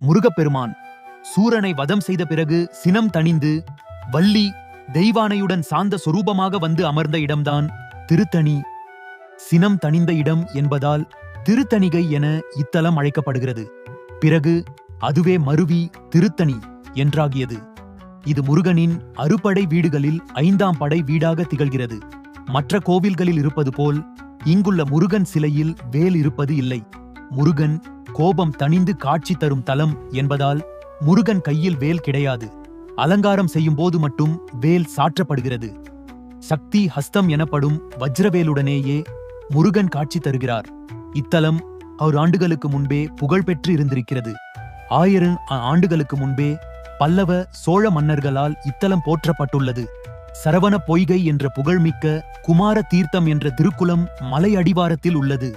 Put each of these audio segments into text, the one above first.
முருகப்பெருமான் சூரனை வதம் செய்த பிறகு சினம் தணிந்து வள்ளி தெய்வானையுடன் சாந்த சொரூபமாக வந்து அமர்ந்த இடம்தான் திருத்தணி. சினம் தணிந்த இடம் என்பதால் திருத்தணிகை என இத்தலம் அழைக்கப்படுகிறது. பிறகு அதுவே மருவி திருத்தணி என்றாகியது. இது முருகனின் அறுபடை வீடுகளில் 5ஆம் படை வீடாக திகழ்கிறது. மற்ற கோவில்களில் இருப்பது போல் இங்குள்ள முருகன் சிலையில் வேல் இருப்பது இல்லை. முருகன் கோபம் தணிந்து காட்சி தரும் தலம் என்பதால் முருகன் கையில் வேல் கிடையாது. அலங்காரம் செய்யும் போது மட்டும் வேல் சாற்றப்படுகிறது. சக்தி ஹஸ்தம் எனப்படும் வஜ்ரவேலுடனேயே முருகன் காட்சி தருகிறார். இத்தலம் 100 ஆண்டுகளுக்கு முன்பே புகழ்பெற்று இருந்திருக்கிறது. 1000 ஆண்டுகளுக்கு முன்பே பல்லவ சோழ மன்னர்களால் இத்தலம் போற்றப்பட்டுள்ளது. சரவண பொய்கை என்ற புகழ்மிக்க குமார தீர்த்தம் என்ற திருக்குளம் மலை அடிவாரத்தில் உள்ளது.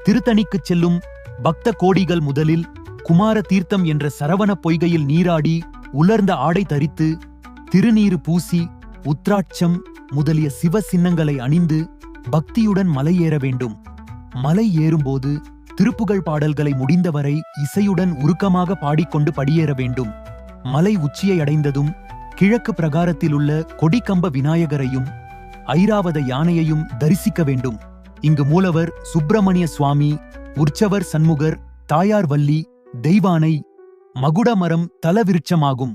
திருத்தணிக்குச் செல்லும் பக்த கோடிகள் முதலில் குமார தீர்த்தம் என்ற சரவண பொய்கையில் நீராடி உலர்ந்த ஆடை தரித்து திருநீறு பூசி உத்ராட்சம் முதலிய சிவ சின்னங்களை அணிந்து பக்தியுடன் மலை ஏற வேண்டும். மலை ஏறும்போது திருப்புகழ் பாடல்களை முடிந்தவரை இசையுடன் உருக்கமாக பாடிக்கொண்டு படியேற வேண்டும். மலை உச்சியை அடைந்ததும் கிழக்கு பிரகாரத்தில் உள்ள கொடிக்கம்ப விநாயகரையும் ஐராவத யானையையும் தரிசிக்க வேண்டும். இங்கு மூலவர் சுப்பிரமணிய சுவாமி, உற்சவர் சண்முகர், தாயார் வள்ளி, தெய்வானை, மகுடமரம் தலவிருட்சமாகும்.